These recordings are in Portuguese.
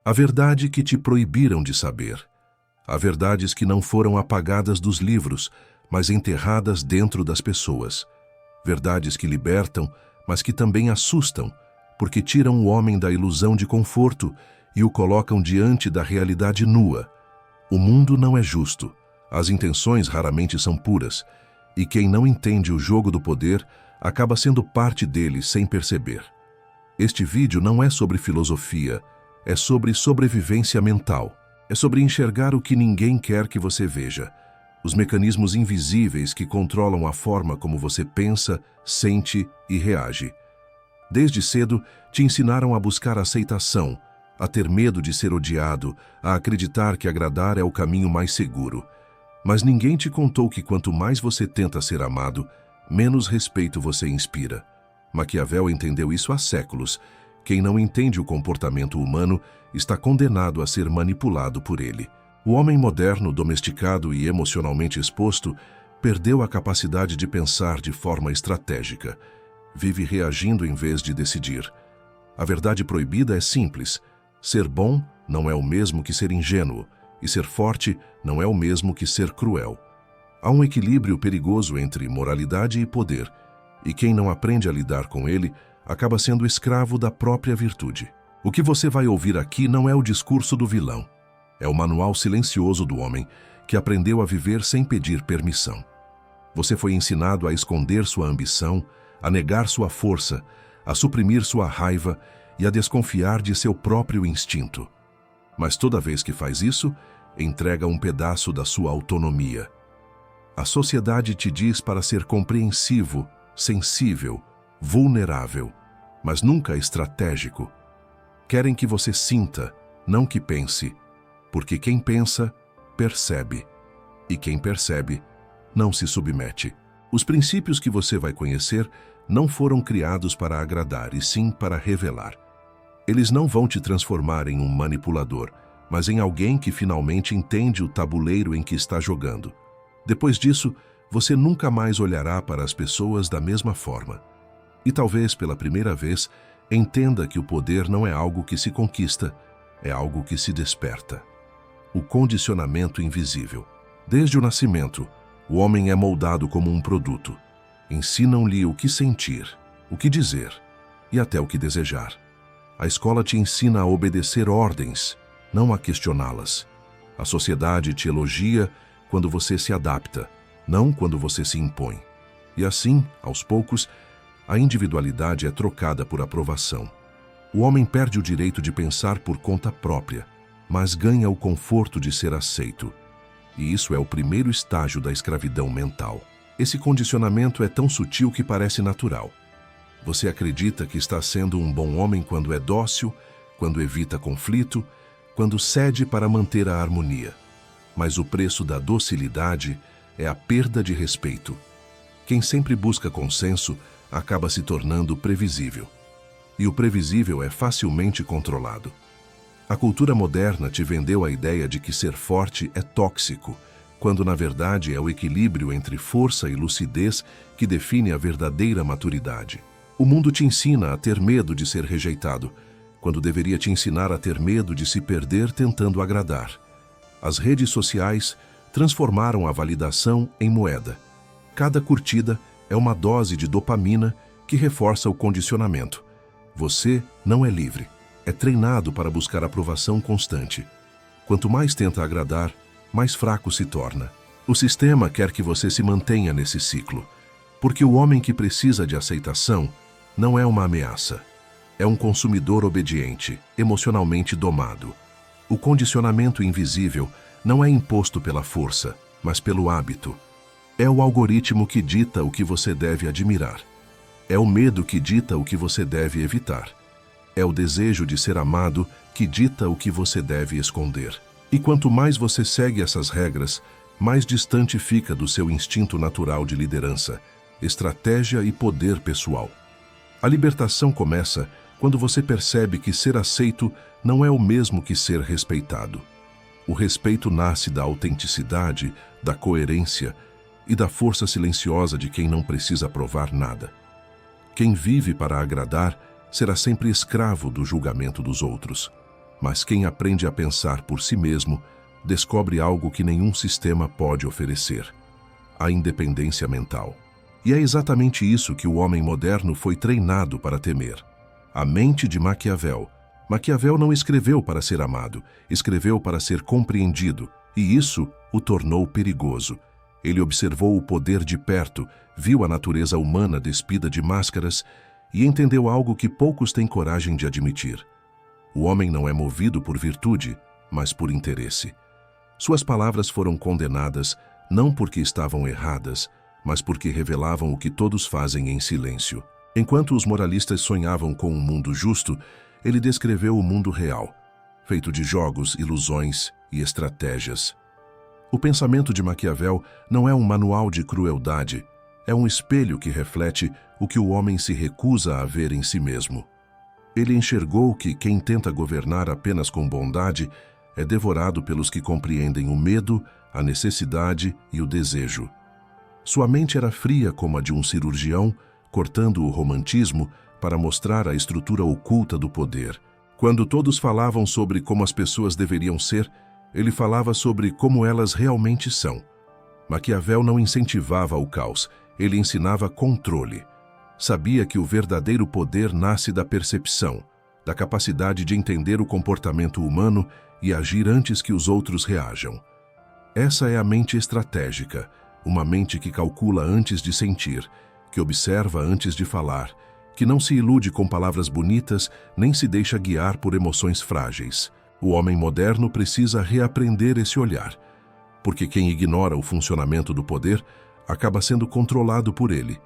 A verdade que te proibiram de saber. Há verdades que não foram apagadas dos livros, mas enterradas dentro das pessoas. Verdades que libertam, mas que também assustam, porque tiram o homem da ilusão de conforto e o colocam diante da realidade nua. O mundo não é justo, as intenções raramente são puras, e quem não entende o jogo do poder acaba sendo parte dele sem perceber. Este vídeo não é sobre filosofia, é sobre sobrevivência mental. É sobre enxergar o que ninguém quer que você veja. Os mecanismos invisíveis que controlam a forma como você pensa, sente e reage. Desde cedo, te ensinaram a buscar aceitação, a ter medo de ser odiado, a acreditar que agradar é o caminho mais seguro. Mas ninguém te contou que quanto mais você tenta ser amado, menos respeito você inspira. Maquiavel entendeu isso há séculos. Quem não entende o comportamento humano está condenado a ser manipulado por ele. O homem moderno, domesticado e emocionalmente exposto, perdeu a capacidade de pensar de forma estratégica. Vive reagindo em vez de decidir. A verdade proibida é simples. Ser bom não é o mesmo que ser ingênuo, e ser forte não é o mesmo que ser cruel. Há um equilíbrio perigoso entre moralidade e poder, e quem não aprende a lidar com ele acaba sendo escravo da própria virtude. O que você vai ouvir aqui não é o discurso do vilão. É o manual silencioso do homem que aprendeu a viver sem pedir permissão. Você foi ensinado a esconder sua ambição, a negar sua força, a suprimir sua raiva e a desconfiar de seu próprio instinto. Mas toda vez que faz isso, entrega um pedaço da sua autonomia. A sociedade te diz para ser compreensivo, sensível, vulnerável, mas nunca estratégico. Querem que você sinta, não que pense, porque quem pensa, percebe, e quem percebe, não se submete. Os princípios que você vai conhecer não foram criados para agradar, e sim para revelar. Eles não vão te transformar em um manipulador, mas em alguém que finalmente entende o tabuleiro em que está jogando. Depois disso, você nunca mais olhará para as pessoas da mesma forma. E talvez, pela primeira vez, entenda que o poder não é algo que se conquista, é algo que se desperta. O condicionamento invisível. Desde o nascimento, o homem é moldado como um produto. Ensinam-lhe o que sentir, o que dizer e até o que desejar. A escola te ensina a obedecer ordens, não a questioná-las. A sociedade te elogia quando você se adapta, não quando você se impõe. E assim, aos poucos, a individualidade é trocada por aprovação. O homem perde o direito de pensar por conta própria, mas ganha o conforto de ser aceito. E isso é o primeiro estágio da escravidão mental. Esse condicionamento é tão sutil que parece natural. Você acredita que está sendo um bom homem quando é dócil, quando evita conflito, quando cede para manter a harmonia. Mas o preço da docilidade é a perda de respeito. Quem sempre busca consenso acaba se tornando previsível. E o previsível é facilmente controlado. A cultura moderna te vendeu a ideia de que ser forte é tóxico, quando na verdade é o equilíbrio entre força e lucidez que define a verdadeira maturidade. O mundo te ensina a ter medo de ser rejeitado, quando deveria te ensinar a ter medo de se perder tentando agradar. As redes sociais transformaram a validação em moeda. Cada curtida é uma dose de dopamina que reforça o condicionamento. Você não é livre, é treinado para buscar aprovação constante. Quanto mais tenta agradar, mais fraco se torna. O sistema quer que você se mantenha nesse ciclo, porque o homem que precisa de aceitação não é uma ameaça. É um consumidor obediente, emocionalmente domado. O condicionamento invisível não é imposto pela força, mas pelo hábito. É o algoritmo que dita o que você deve admirar. É o medo que dita o que você deve evitar. É o desejo de ser amado que dita o que você deve esconder. E quanto mais você segue essas regras, mais distante fica do seu instinto natural de liderança, estratégia e poder pessoal. A libertação começa quando você percebe que ser aceito não é o mesmo que ser respeitado. O respeito nasce da autenticidade, da coerência e da força silenciosa de quem não precisa provar nada. Quem vive para agradar será sempre escravo do julgamento dos outros. Mas quem aprende a pensar por si mesmo, descobre algo que nenhum sistema pode oferecer: a independência mental. E é exatamente isso que o homem moderno foi treinado para temer: a mente de Maquiavel. Maquiavel não escreveu para ser amado, escreveu para ser compreendido, e isso o tornou perigoso. Ele observou o poder de perto, viu a natureza humana despida de máscaras e entendeu algo que poucos têm coragem de admitir: o homem não é movido por virtude, mas por interesse. Suas palavras foram condenadas não porque estavam erradas, mas porque revelavam o que todos fazem em silêncio. Enquanto os moralistas sonhavam com um mundo justo, ele descreveu o mundo real, feito de jogos, ilusões e estratégias. O pensamento de Maquiavel não é um manual de crueldade, é um espelho que reflete o que o homem se recusa a ver em si mesmo. Ele enxergou que quem tenta governar apenas com bondade é devorado pelos que compreendem o medo, a necessidade e o desejo. Sua mente era fria como a de um cirurgião, cortando o romantismo para mostrar a estrutura oculta do poder. Quando todos falavam sobre como as pessoas deveriam ser, ele falava sobre como elas realmente são. Maquiavel não incentivava o caos, ele ensinava controle. Sabia que o verdadeiro poder nasce da percepção, da capacidade de entender o comportamento humano e agir antes que os outros reajam. Essa é a mente estratégica, uma mente que calcula antes de sentir, que observa antes de falar, que não se ilude com palavras bonitas nem se deixa guiar por emoções frágeis. O homem moderno precisa reaprender esse olhar, porque quem ignora o funcionamento do poder acaba sendo controlado por ele.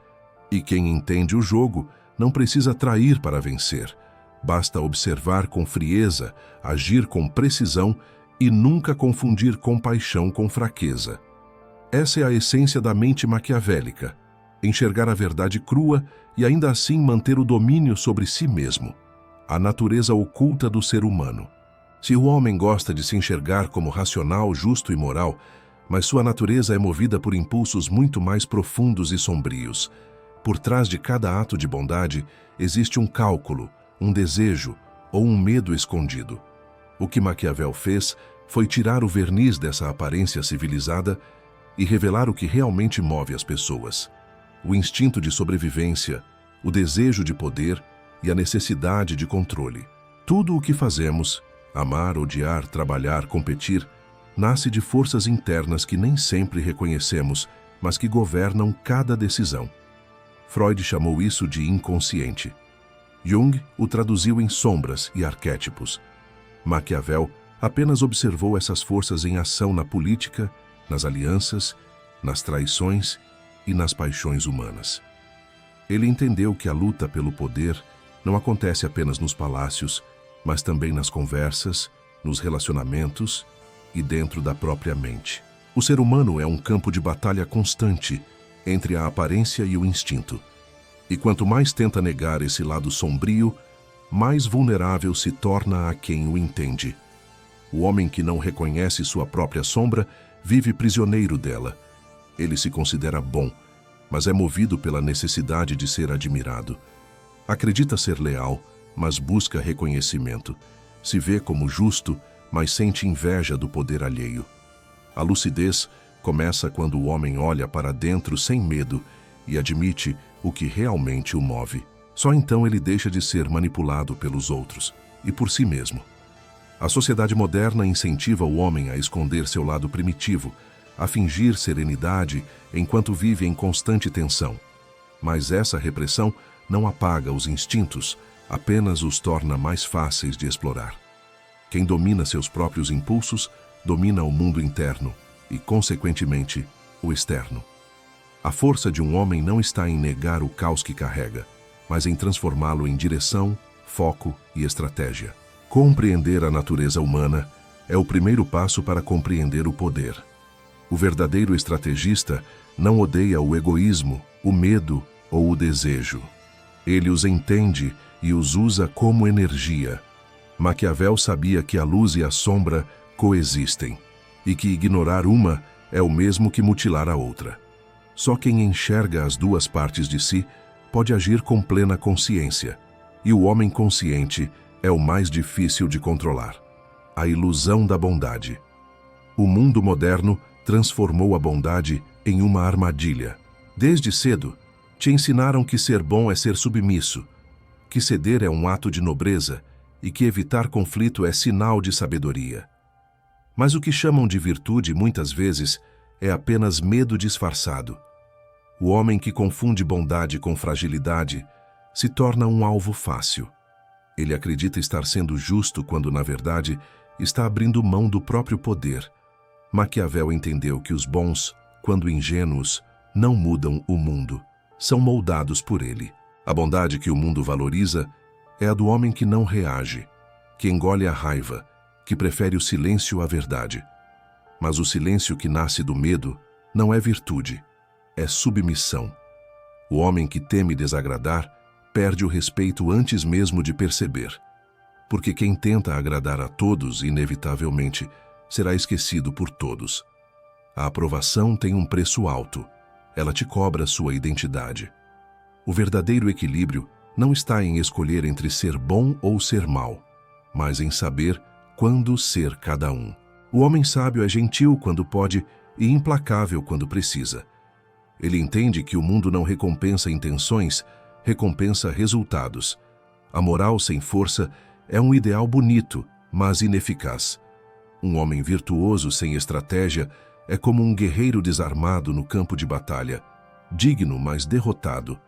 E quem entende o jogo não precisa trair para vencer. Basta observar com frieza, agir com precisão e nunca confundir compaixão com fraqueza. Essa é a essência da mente maquiavélica: enxergar a verdade crua e ainda assim manter o domínio sobre si mesmo, a natureza oculta do ser humano. Se o homem gosta de se enxergar como racional, justo e moral, mas sua natureza é movida por impulsos muito mais profundos e sombrios. Por trás de cada ato de bondade existe um cálculo, um desejo ou um medo escondido. O que Maquiavel fez foi tirar o verniz dessa aparência civilizada e revelar o que realmente move as pessoas: o instinto de sobrevivência, o desejo de poder e a necessidade de controle. Tudo o que fazemos, amar, odiar, trabalhar, competir, nasce de forças internas que nem sempre reconhecemos, mas que governam cada decisão. Freud chamou isso de inconsciente. Jung o traduziu em sombras e arquétipos. Maquiavel apenas observou essas forças em ação na política, nas alianças, nas traições e nas paixões humanas. Ele entendeu que a luta pelo poder não acontece apenas nos palácios, mas também nas conversas, nos relacionamentos e dentro da própria mente. O ser humano é um campo de batalha constante entre a aparência e o instinto. E quanto mais tenta negar esse lado sombrio, mais vulnerável se torna a quem o entende. O homem que não reconhece sua própria sombra vive prisioneiro dela. Ele se considera bom, mas é movido pela necessidade de ser admirado. Acredita ser leal, mas busca reconhecimento. Se vê como justo, mas sente inveja do poder alheio. A lucidez começa quando o homem olha para dentro sem medo e admite o que realmente o move. Só então ele deixa de ser manipulado pelos outros e por si mesmo. A sociedade moderna incentiva o homem a esconder seu lado primitivo, a fingir serenidade enquanto vive em constante tensão. Mas essa repressão não apaga os instintos, apenas os torna mais fáceis de explorar. Quem domina seus próprios impulsos, domina o mundo interno e, consequentemente, o externo. A força de um homem não está em negar o caos que carrega, mas em transformá-lo em direção, foco e estratégia. Compreender a natureza humana é o primeiro passo para compreender o poder. O verdadeiro estrategista não odeia o egoísmo, o medo ou o desejo. Ele os entende e os usa como energia. Maquiavel sabia que a luz e a sombra coexistem, e que ignorar uma é o mesmo que mutilar a outra. Só quem enxerga as duas partes de si pode agir com plena consciência, e o homem consciente é o mais difícil de controlar: a ilusão da bondade. O mundo moderno transformou a bondade em uma armadilha. Desde cedo, te ensinaram que ser bom é ser submisso, que ceder é um ato de nobreza e que evitar conflito é sinal de sabedoria. Mas o que chamam de virtude, muitas vezes, é apenas medo disfarçado. O homem que confunde bondade com fragilidade se torna um alvo fácil. Ele acredita estar sendo justo quando, na verdade, está abrindo mão do próprio poder. Maquiavel entendeu que os bons, quando ingênuos, não mudam o mundo, são moldados por ele. A bondade que o mundo valoriza é a do homem que não reage, que engole a raiva, que prefere o silêncio à verdade. Mas o silêncio que nasce do medo não é virtude, é submissão. O homem que teme desagradar perde o respeito antes mesmo de perceber. Porque quem tenta agradar a todos, inevitavelmente, será esquecido por todos. A aprovação tem um preço alto. Ela te cobra sua identidade. O verdadeiro equilíbrio não está em escolher entre ser bom ou ser mau, mas em saber quando ser cada um. O homem sábio é gentil quando pode e implacável quando precisa. Ele entende que o mundo não recompensa intenções, recompensa resultados. A moral sem força é um ideal bonito, mas ineficaz. Um homem virtuoso sem estratégia é como um guerreiro desarmado no campo de batalha, digno, mas derrotado.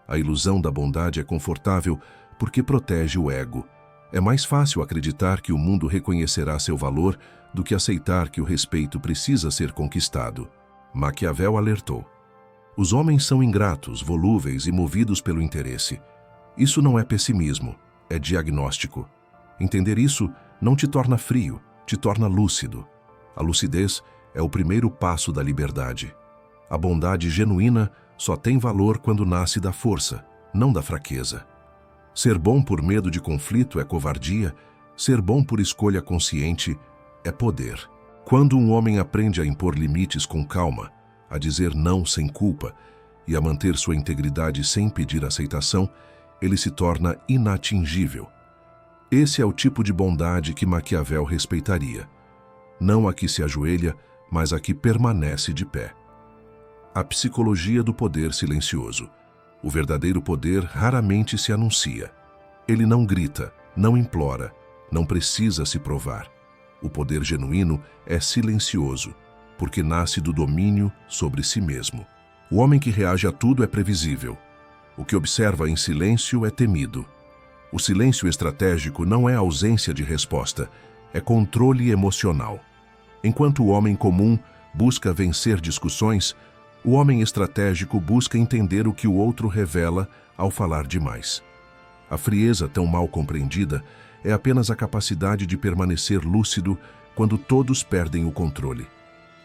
A ilusão da bondade é confortável porque protege o ego. É mais fácil acreditar que o mundo reconhecerá seu valor do que aceitar que o respeito precisa ser conquistado. Maquiavel alertou: os homens são ingratos, volúveis e movidos pelo interesse. Isso não é pessimismo, é diagnóstico. Entender isso não te torna frio, te torna lúcido. A lucidez é o primeiro passo da liberdade. A bondade genuína só tem valor quando nasce da força, não da fraqueza. Ser bom por medo de conflito é covardia, ser bom por escolha consciente é poder. Quando um homem aprende a impor limites com calma, a dizer não sem culpa e a manter sua integridade sem pedir aceitação, ele se torna inatingível. Esse é o tipo de bondade que Maquiavel respeitaria. Não a que se ajoelha, mas a que permanece de pé. A psicologia do poder silencioso. O verdadeiro poder raramente se anuncia. Ele não grita, não implora, não precisa se provar. O poder genuíno é silencioso, porque nasce do domínio sobre si mesmo. O homem que reage a tudo é previsível. O que observa em silêncio é temido. O silêncio estratégico não é ausência de resposta, é controle emocional. Enquanto o homem comum busca vencer discussões, o homem estratégico busca entender o que o outro revela ao falar demais. A frieza tão mal compreendida é apenas a capacidade de permanecer lúcido quando todos perdem o controle.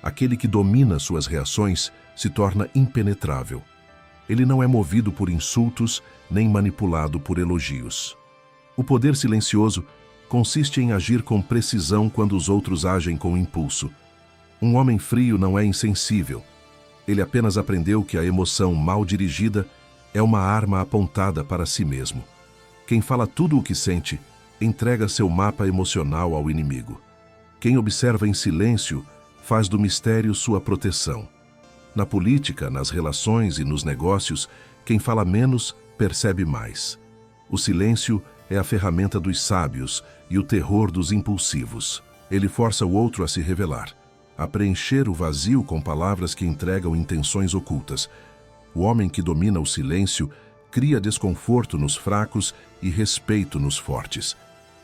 Aquele que domina suas reações se torna impenetrável. Ele não é movido por insultos nem manipulado por elogios. O poder silencioso consiste em agir com precisão quando os outros agem com impulso. Um homem frio não é insensível. Ele apenas aprendeu que a emoção mal dirigida é uma arma apontada para si mesmo. Quem fala tudo o que sente, entrega seu mapa emocional ao inimigo. Quem observa em silêncio, faz do mistério sua proteção. Na política, nas relações e nos negócios, quem fala menos, percebe mais. O silêncio é a ferramenta dos sábios e o terror dos impulsivos. Ele força o outro a se revelar, a preencher o vazio com palavras que entregam intenções ocultas. O homem que domina o silêncio cria desconforto nos fracos e respeito nos fortes.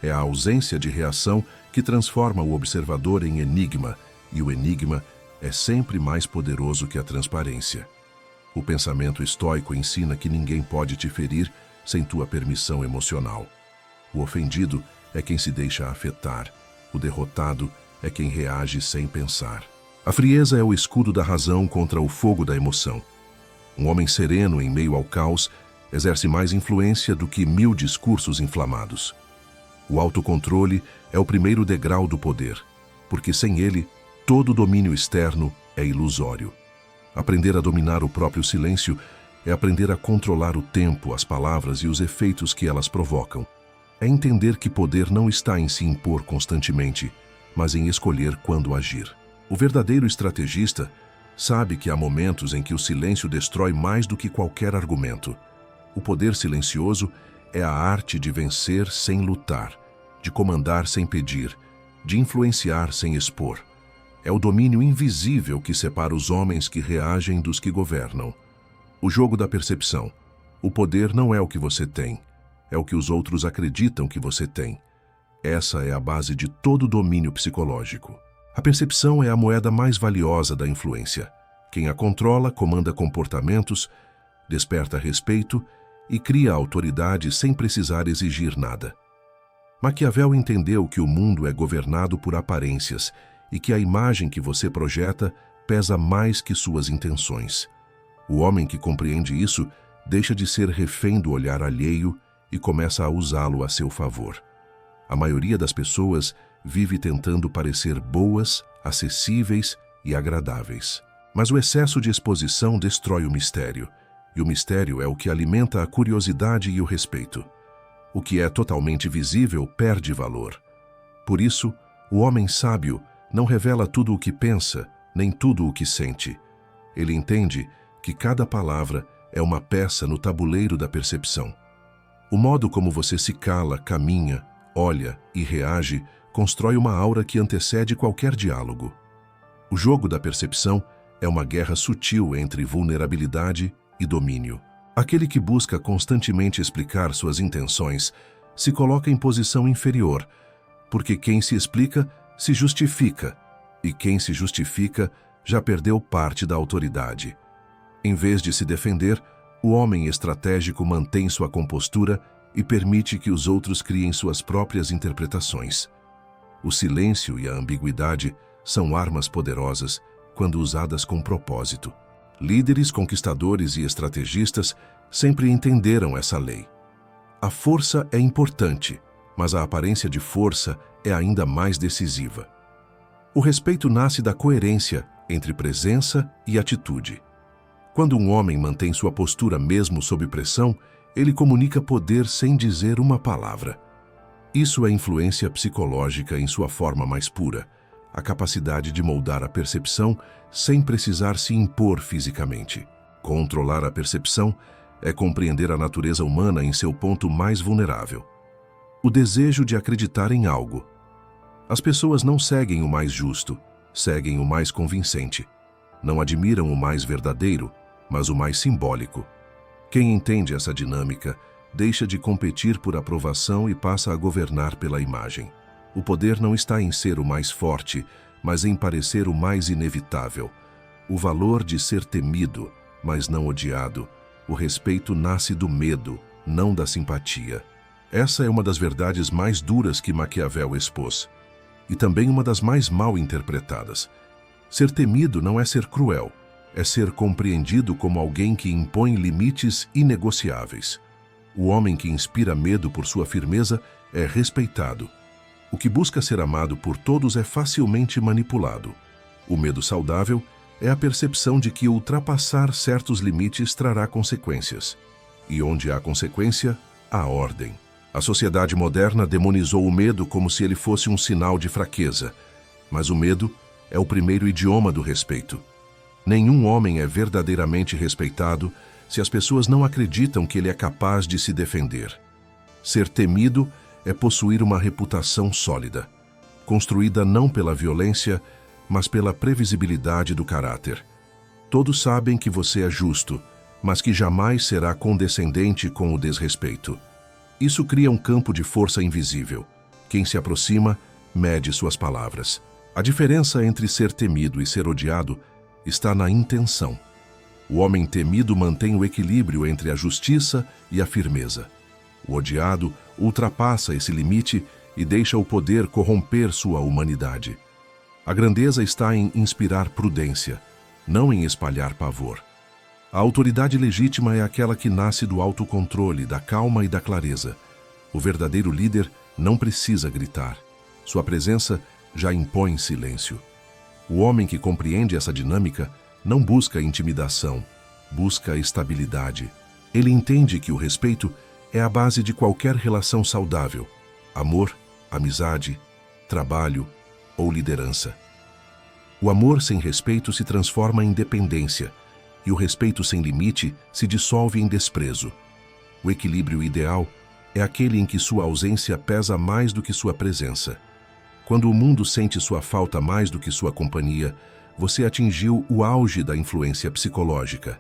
É a ausência de reação que transforma o observador em enigma, e o enigma é sempre mais poderoso que a transparência. O pensamento estoico ensina que ninguém pode te ferir sem tua permissão emocional. O ofendido é quem se deixa afetar. O derrotado é quem reage sem pensar. A frieza é o escudo da razão contra o fogo da emoção. Um homem sereno em meio ao caos exerce mais influência do que 1000 discursos inflamados. O autocontrole é o primeiro degrau do poder, porque sem ele, todo domínio externo é ilusório. Aprender a dominar o próprio silêncio é aprender a controlar o tempo, as palavras e os efeitos que elas provocam. é entender que poder não está em se impor constantemente, mas em escolher quando agir. O verdadeiro estrategista sabe que há momentos em que o silêncio destrói mais do que qualquer argumento. O poder silencioso é a arte de vencer sem lutar, de comandar sem pedir, de influenciar sem expor. É o domínio invisível que separa os homens que reagem dos que governam. O jogo da percepção. O poder não é o que você tem, é o que os outros acreditam que você tem. Essa é a base de todo domínio psicológico. A percepção é a moeda mais valiosa da influência. Quem a controla comanda comportamentos, desperta respeito e cria autoridade sem precisar exigir nada. Maquiavel entendeu que o mundo é governado por aparências e que a imagem que você projeta pesa mais que suas intenções. O homem que compreende isso deixa de ser refém do olhar alheio e começa a usá-lo a seu favor. A maioria das pessoas vive tentando parecer boas, acessíveis e agradáveis. Mas o excesso de exposição destrói o mistério, e o mistério é o que alimenta a curiosidade e o respeito. O que é totalmente visível perde valor. Por isso, o homem sábio não revela tudo o que pensa, nem tudo o que sente. Ele entende que cada palavra é uma peça no tabuleiro da percepção. O modo como você se cala, caminha, olha e reage constrói uma aura que antecede qualquer diálogo. O jogo da percepção é uma guerra sutil entre vulnerabilidade e domínio. Aquele que busca constantemente explicar suas intenções se coloca em posição inferior, porque quem se explica se justifica, e quem se justifica já perdeu parte da autoridade. Em vez de se defender, o homem estratégico mantém sua compostura e permite que os outros criem suas próprias interpretações. O silêncio e a ambiguidade são armas poderosas quando usadas com propósito. Líderes, conquistadores e estrategistas sempre entenderam essa lei. A força é importante, mas a aparência de força é ainda mais decisiva. O respeito nasce da coerência entre presença e atitude. Quando um homem mantém sua postura mesmo sob pressão, ele comunica poder sem dizer uma palavra. Isso é influência psicológica em sua forma mais pura, a capacidade de moldar a percepção sem precisar se impor fisicamente. Controlar a percepção é compreender a natureza humana em seu ponto mais vulnerável. O desejo de acreditar em algo. As pessoas não seguem o mais justo, seguem o mais convincente. Não admiram o mais verdadeiro, mas o mais simbólico. Quem entende essa dinâmica deixa de competir por aprovação e passa a governar pela imagem. O poder não está em ser o mais forte, mas em parecer o mais inevitável. O valor de ser temido, mas não odiado. O respeito nasce do medo, não da simpatia. Essa é uma das verdades mais duras que Maquiavel expôs, e também uma das mais mal interpretadas. Ser temido não é ser cruel, é ser compreendido como alguém que impõe limites inegociáveis. O homem que inspira medo por sua firmeza é respeitado. O que busca ser amado por todos é facilmente manipulado. O medo saudável é a percepção de que ultrapassar certos limites trará consequências. E onde há consequência, há ordem. A sociedade moderna demonizou o medo como se ele fosse um sinal de fraqueza. Mas o medo é o primeiro idioma do respeito. Nenhum homem é verdadeiramente respeitado se as pessoas não acreditam que ele é capaz de se defender. Ser temido é possuir uma reputação sólida, construída não pela violência, mas pela previsibilidade do caráter. Todos sabem que você é justo, mas que jamais será condescendente com o desrespeito. Isso cria um campo de força invisível. Quem se aproxima, mede suas palavras. A diferença entre ser temido e ser odiado está na intenção. O homem temido mantém o equilíbrio entre a justiça e a firmeza. O odiado ultrapassa esse limite e deixa o poder corromper sua humanidade. A grandeza está em inspirar prudência, não em espalhar pavor. A autoridade legítima é aquela que nasce do autocontrole, da calma e da clareza. O verdadeiro líder não precisa gritar. Sua presença já impõe silêncio. O homem que compreende essa dinâmica não busca intimidação, busca estabilidade. Ele entende que o respeito é a base de qualquer relação saudável. amor, amizade, trabalho ou liderança. O amor sem respeito se transforma em dependência, e o respeito sem limite se dissolve em desprezo. O equilíbrio ideal é aquele em que sua ausência pesa mais do que sua presença. Quando o mundo sente sua falta mais do que sua companhia, você atingiu o auge da influência psicológica.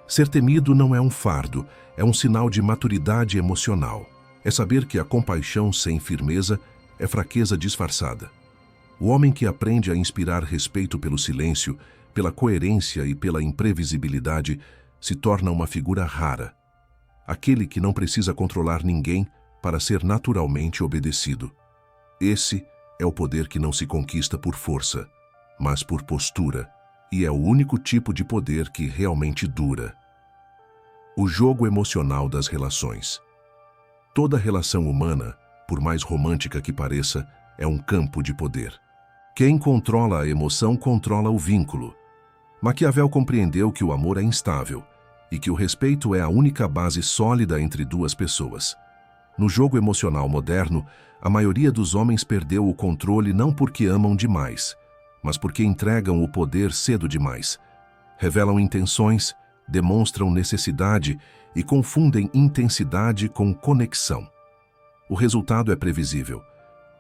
Ser temido não é um fardo, é um sinal de maturidade emocional. É saber que a compaixão sem firmeza é fraqueza disfarçada. O homem que aprende a inspirar respeito pelo silêncio, pela coerência e pela imprevisibilidade, se torna uma figura rara. Aquele que não precisa controlar ninguém para ser naturalmente obedecido. Esse é o poder que não se conquista por força, mas por postura, e é o único tipo de poder que realmente dura. O jogo emocional das relações. Toda relação humana, por mais romântica que pareça, é um campo de poder. Quem controla a emoção controla o vínculo. Maquiavel compreendeu que o amor é instável e que o respeito é a única base sólida entre duas pessoas. No jogo emocional moderno, a maioria dos homens perdeu o controle não porque amam demais, mas porque entregam o poder cedo demais. Revelam intenções, demonstram necessidade e confundem intensidade com conexão. O resultado é previsível.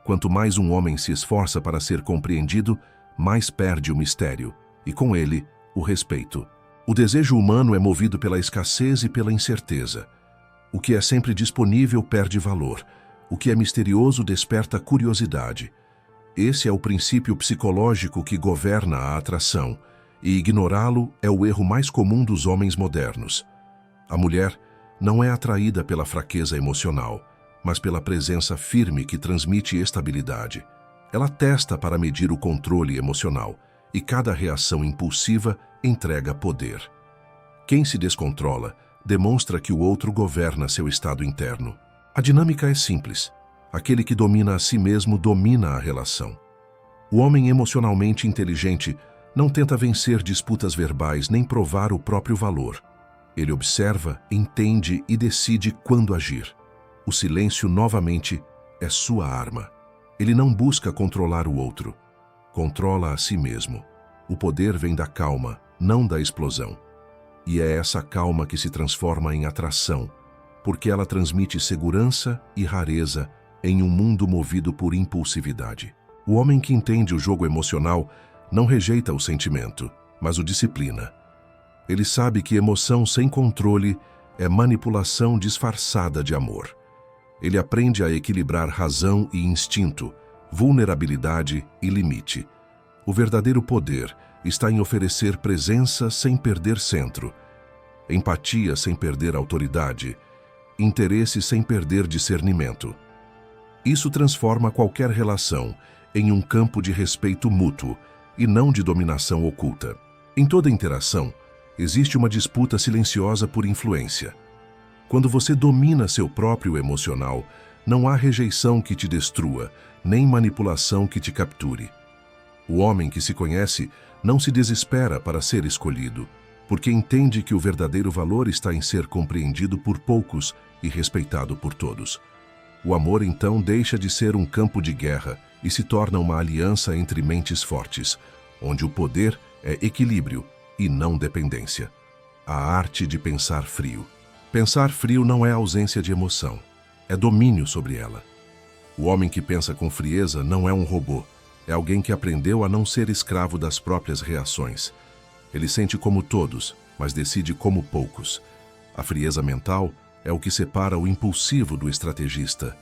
Quanto mais um homem se esforça para ser compreendido, mais perde o mistério, e com ele, o respeito. O desejo humano é movido pela escassez e pela incerteza. O que é sempre disponível perde valor. O que é misterioso desperta curiosidade. Esse é o princípio psicológico que governa a atração, e ignorá-lo é o erro mais comum dos homens modernos. A mulher não é atraída pela fraqueza emocional, mas pela presença firme que transmite estabilidade. Ela testa para medir o controle emocional, e cada reação impulsiva entrega poder. Quem se descontrola demonstra que o outro governa seu estado interno. A dinâmica é simples. Aquele que domina a si mesmo domina a relação. O homem emocionalmente inteligente não tenta vencer disputas verbais nem provar o próprio valor. Ele observa, entende e decide quando agir. O silêncio, novamente, é sua arma. Ele não busca controlar o outro. Controla a si mesmo. O poder vem da calma, não da explosão. E é essa calma que se transforma em atração, porque ela transmite segurança e rareza em um mundo movido por impulsividade. O homem que entende o jogo emocional não rejeita o sentimento, mas o disciplina. Ele sabe que emoção sem controle é manipulação disfarçada de amor. Ele aprende a equilibrar razão e instinto, vulnerabilidade e limite. O verdadeiro poder está em oferecer presença sem perder centro, empatia sem perder autoridade, interesse sem perder discernimento. Isso transforma qualquer relação em um campo de respeito mútuo e não de dominação oculta. Em toda interação, existe uma disputa silenciosa por influência. Quando você domina seu próprio emocional, não há rejeição que te destrua, nem manipulação que te capture. O homem que se conhece não se desespera para ser escolhido, porque entende que o verdadeiro valor está em ser compreendido por poucos e respeitado por todos. O amor, então, deixa de ser um campo de guerra e se torna uma aliança entre mentes fortes, onde o poder é equilíbrio e não dependência. A arte de pensar frio. Pensar frio não é ausência de emoção, é domínio sobre ela. O homem que pensa com frieza não é um robô, é alguém que aprendeu a não ser escravo das próprias reações. Ele sente como todos, mas decide como poucos. A frieza mental é o que separa o impulsivo do estrategista.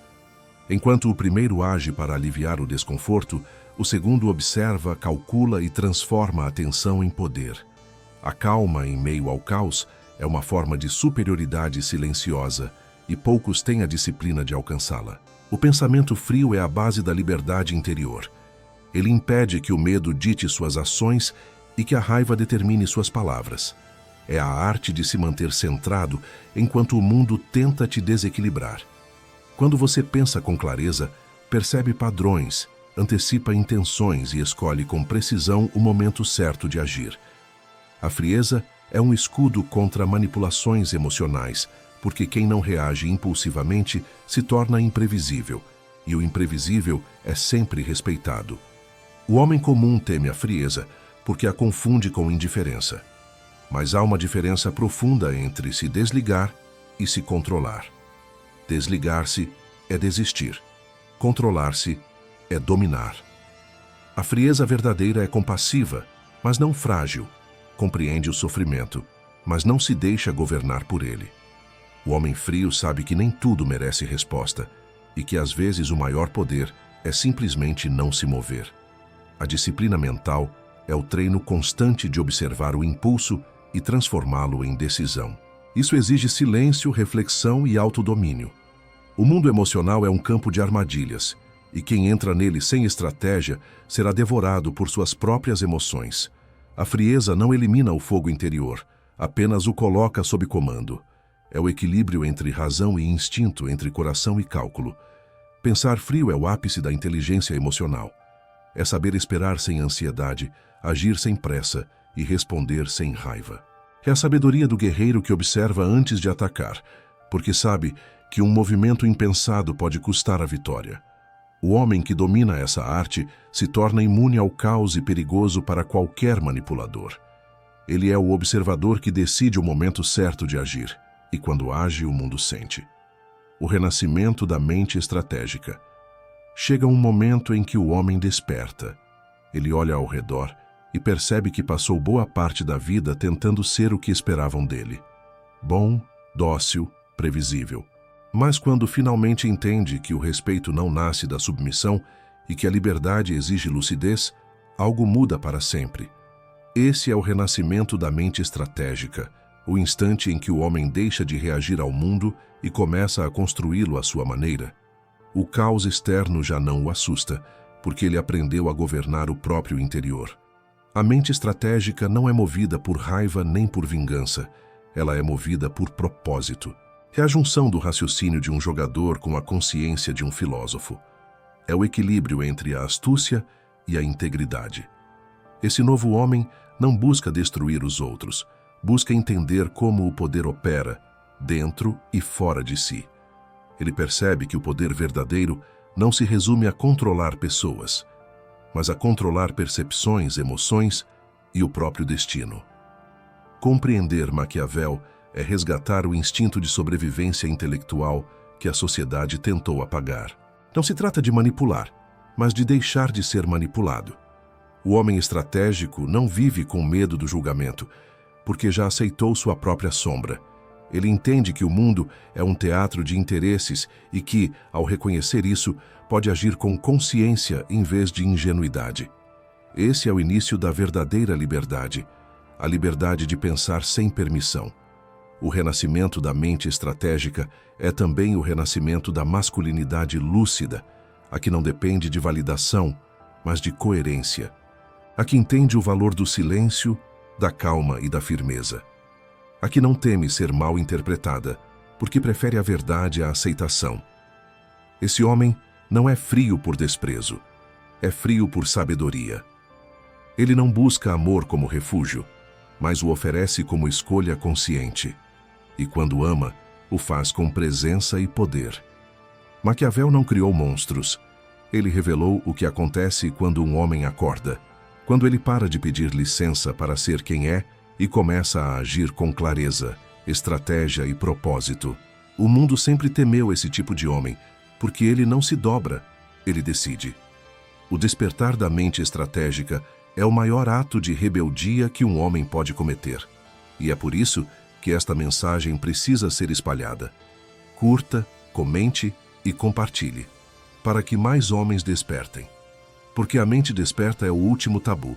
Enquanto o primeiro age para aliviar o desconforto, o segundo observa, calcula e transforma a tensão em poder. A calma em meio ao caos é uma forma de superioridade silenciosa e poucos têm a disciplina de alcançá-la. O pensamento frio é a base da liberdade interior. Ele impede que o medo dite suas ações e que a raiva determine suas palavras. É a arte de se manter centrado enquanto o mundo tenta te desequilibrar. Quando você pensa com clareza, percebe padrões, antecipa intenções e escolhe com precisão o momento certo de agir. A frieza é um escudo contra manipulações emocionais, porque quem não reage impulsivamente se torna imprevisível, e o imprevisível é sempre respeitado. O homem comum teme a frieza porque a confunde com indiferença. Mas há uma diferença profunda entre se desligar e se controlar. Desligar-se é desistir. Controlar-se é dominar. A frieza verdadeira é compassiva, mas não frágil. Compreende o sofrimento, mas não se deixa governar por ele. O homem frio sabe que nem tudo merece resposta e que às vezes o maior poder é simplesmente não se mover. A disciplina mental é o treino constante de observar o impulso e transformá-lo em decisão. Isso exige silêncio, reflexão e autodomínio. O mundo emocional é um campo de armadilhas, e quem entra nele sem estratégia será devorado por suas próprias emoções. A frieza não elimina o fogo interior, apenas o coloca sob comando. É o equilíbrio entre razão e instinto, entre coração e cálculo. Pensar frio é o ápice da inteligência emocional. É saber esperar sem ansiedade, agir sem pressa e responder sem raiva. É a sabedoria do guerreiro que observa antes de atacar, porque sabe que um movimento impensado pode custar a vitória. O homem que domina essa arte se torna imune ao caos e perigoso para qualquer manipulador. Ele é o observador que decide o momento certo de agir, e quando age, o mundo sente. O renascimento da mente estratégica. Chega um momento em que o homem desperta. Ele olha ao redor e percebe que passou boa parte da vida tentando ser o que esperavam dele. Bom, dócil, previsível. Mas quando finalmente entende que o respeito não nasce da submissão e que a liberdade exige lucidez, algo muda para sempre. Esse é o renascimento da mente estratégica, o instante em que o homem deixa de reagir ao mundo e começa a construí-lo à sua maneira. O caos externo já não o assusta, porque ele aprendeu a governar o próprio interior. A mente estratégica não é movida por raiva nem por vingança, ela é movida por propósito. É a junção do raciocínio de um jogador com a consciência de um filósofo. É o equilíbrio entre a astúcia e a integridade. Esse novo homem não busca destruir os outros, busca entender como o poder opera, dentro e fora de si. Ele percebe que o poder verdadeiro não se resume a controlar pessoas, mas a controlar percepções, emoções e o próprio destino. Compreender Maquiavel é resgatar o instinto de sobrevivência intelectual que a sociedade tentou apagar. Não se trata de manipular, mas de deixar de ser manipulado. O homem estratégico não vive com medo do julgamento, porque já aceitou sua própria sombra. Ele entende que o mundo é um teatro de interesses e que, ao reconhecer isso, pode agir com consciência em vez de ingenuidade. Esse é o início da verdadeira liberdade, a liberdade de pensar sem permissão. O renascimento da mente estratégica é também o renascimento da masculinidade lúcida, a que não depende de validação, mas de coerência. A que entende o valor do silêncio, da calma e da firmeza. A que não teme ser mal interpretada, porque prefere a verdade à aceitação. Esse homem não é frio por desprezo, é frio por sabedoria. Ele não busca amor como refúgio, mas o oferece como escolha consciente. E quando ama, o faz com presença e poder. Maquiavel não criou monstros. Ele revelou o que acontece quando um homem acorda, quando ele para de pedir licença para ser quem é e começa a agir com clareza, estratégia e propósito. O mundo sempre temeu esse tipo de homem, porque ele não se dobra, ele decide. O despertar da mente estratégica é o maior ato de rebeldia que um homem pode cometer. E é por isso que esta mensagem precisa ser espalhada. Curta, comente e compartilhe, para que mais homens despertem. Porque a mente desperta é o último tabu.